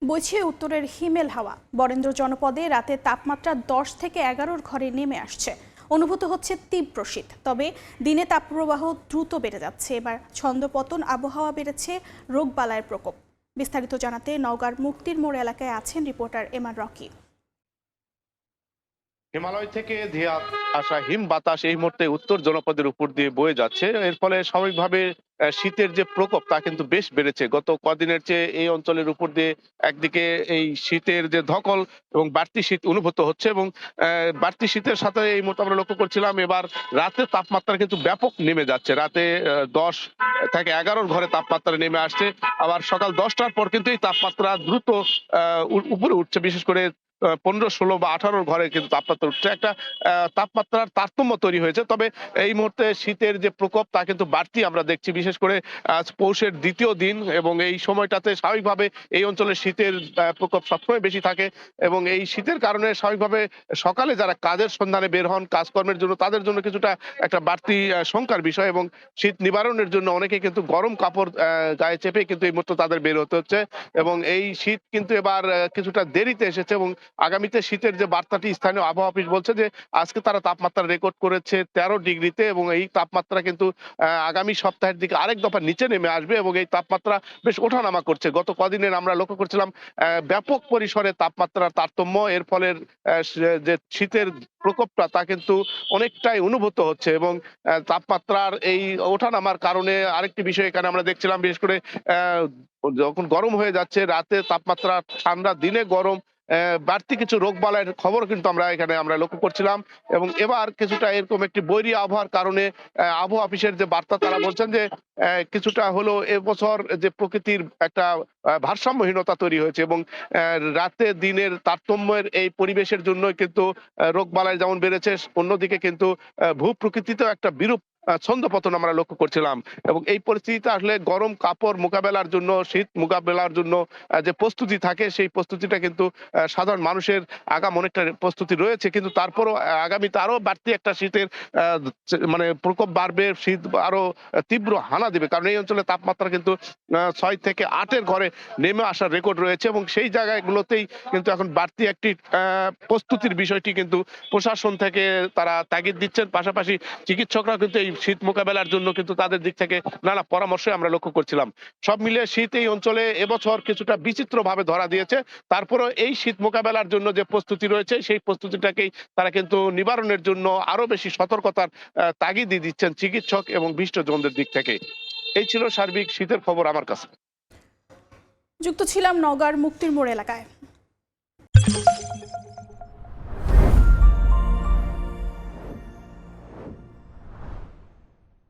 বইছে উত্তরের হিমেল হাওয়া। বরেন্দ্র জনপদে রাতে তাপমাত্রা 10 থেকে 11-র ঘরে নেমে আসছে। অনুভূত হচ্ছে তীব্র শীত। তবে দিনে তাপপ্রবাহ দ্রুত বেড়ে যাচ্ছে। এবার ছন্দপতন আবহাওয়া বেড়েছে, রোগবালাইয়ের প্রকোপ। বিস্তারিত জানাতে নওগাঁর মুক্তির মোড় এলাকায় আছেন রিপোর্টার এমআর রকি। হিমালয় থেকে ধেয়ে আসা হিম বাতাস এই মুহূর্তে উত্তর জনপদের উপর দিয়ে বয়ে যাচ্ছে। এর ফলে স্বাভাবিকভাবে শীতের যে প্রকোপ তা কিন্তু বেশ বেড়েছে। গত কদিনের চেয়ে এই অঞ্চলের উপর দিয়ে একদিকে এই শীতের যে ধকল এবং বাড়তি শীত অনুভূত হচ্ছে এবং বাড়তি শীতের সাথে এই মুহূর্তে আমরা লক্ষ্য করছিলাম এবার রাতে তাপমাত্রা কিন্তু ব্যাপক নেমে যাচ্ছে। রাতে 10 থেকে 11-র ঘরে তাপমাত্রা নেমে আসছে। আবার সকাল 10টার পর কিন্তু এই তাপমাত্রা দ্রুত উপরে উঠছে। বিশেষ করে 15, 16 বা 18-র ঘরে কিন্তু তাপমাত্রা উঠছে। একটা তাপমাত্রার তারতম্য তৈরি হয়েছে। তবে এই মুহূর্তে শীতের যে প্রকোপ তা কিন্তু বাড়তি আমরা দেখছি। বিশেষ করে আজ পৌষের দ্বিতীয় দিন এবং এই সময়টাতে স্বাভাবিকভাবে এই অঞ্চলে শীতের প্রকোপ সবসময় বেশি থাকে এবং এই শীতের কারণে স্বাভাবিকভাবে সকালে যারা কাজের সন্ধানে বের হন কাজকর্মের জন্য তাদের জন্য কিছুটা একটা বাড়তি শঙ্কার বিষয় এবং শীত নিবারণের জন্য অনেকে কিন্তু গরম কাপড় গায়ে চেপে কিন্তু এই মুহূর্তে তাদের বের হতে হচ্ছে এবং এই শীত কিন্তু এবার কিছুটা দেরিতে এসেছে এবং আগামীতে শীতের যে বার্তাটি স্থানীয় আবহাওয়া অফিস বলছে যে আজকে তারা তাপমাত্রা রেকর্ড করেছে 13 ডিগ্রিতে এবং এই তাপমাত্রা কিন্তু আগামী সপ্তাহের দিকে আরেক দফা নিচে নেমে আসবে এবং এই তাপমাত্রা বেশ ওঠানামা করছে। গত কদিনের আমরা লক্ষ্য করছিলাম ব্যাপক পরিসরে তাপমাত্রার তারতম্য। এর ফলে যে শীতের প্রকোপটা তা কিন্তু অনেকটাই অনুভূত হচ্ছে এবং তাপমাত্রার এই ওঠানামার কারণে আরেকটি বিষয় এখানে আমরা দেখছিলাম, বিশেষ করে যখন গরম হয়ে যাচ্ছে রাতে তাপমাত্রা ঠান্ডা, দিনে গরম, বাড়তি কিছু রোগবালাইয়ের খবর কিন্তু আমরা লক্ষ্য করছিলাম এবং এবার কিছুটা এরকম একটি বৈরী আবহাওয়ার কারণে আবহাওয়া অফিসের যে বার্তা তারা বলছেন যে কিছুটা হলো এবছর যে প্রকৃতির একটা ভারসাম্যহীনতা তৈরি হয়েছে এবং রাতে দিনের তারতম্যের এই পরিবেশের জন্যই কিন্তু রোগবালাই যেমন বেড়েছে, অন্যদিকে কিন্তু ভূ প্রকৃতিতেও একটা বিরূপ ছন্দপতন আমরা লক্ষ্য করছিলাম এবং এই পরিস্থিতিতে আসলে গরম কাপড় মোকাবেলার জন্য, শীত মোকাবেলার জন্য যে প্রস্তুতি থাকে সেই প্রস্তুতিটা কিন্তু সাধারণ মানুষের আগাম অনেকটা প্রস্তুতি রয়েছে, কিন্তু তারপরও আগামীতে আরো বাড়তি একটা শীতের মানে প্রকোপ বাড়বে, শীত আরো তীব্র হানা দিবে। কারণ এই অঞ্চলে তাপমাত্রা কিন্তু 6 থেকে 8-এর ঘরে নেমে আসার রেকর্ড রয়েছে এবং সেই জায়গাগুলোতেই কিন্তু এখন বাড়তি একটি প্রস্তুতির বিষয়টি কিন্তু প্রশাসন থেকে তারা তাগিদ দিচ্ছেন। পাশাপাশি চিকিৎসকরা কিন্তু এই শীত মোকাবেলার জন্য কিন্তু তাদের দিক থেকে নানা পরামর্শ আমরা লক্ষ্য করছিলাম। সব মিলিয়ে শীত এই অঞ্চলে এবছর কিছুটা বিচিত্র ভাবে ধরা দিয়েছে। তারপরেও এই শীত মোকাবেলার জন্য যে প্রস্তুতি রয়েছে সেই প্রস্তুতিটাকেই তারা কিন্তু নিবারণের জন্য আরো বেশি সতর্কতার তাগিদ দিচ্ছেন চিকিৎসক এবং বিশেষজ্ঞদের দিক থেকে। এই ছিল সার্বিক শীতের খবর আমার কাছে। যুক্ত ছিলাম নওগাঁর মুক্তির মোড় এলাকায়।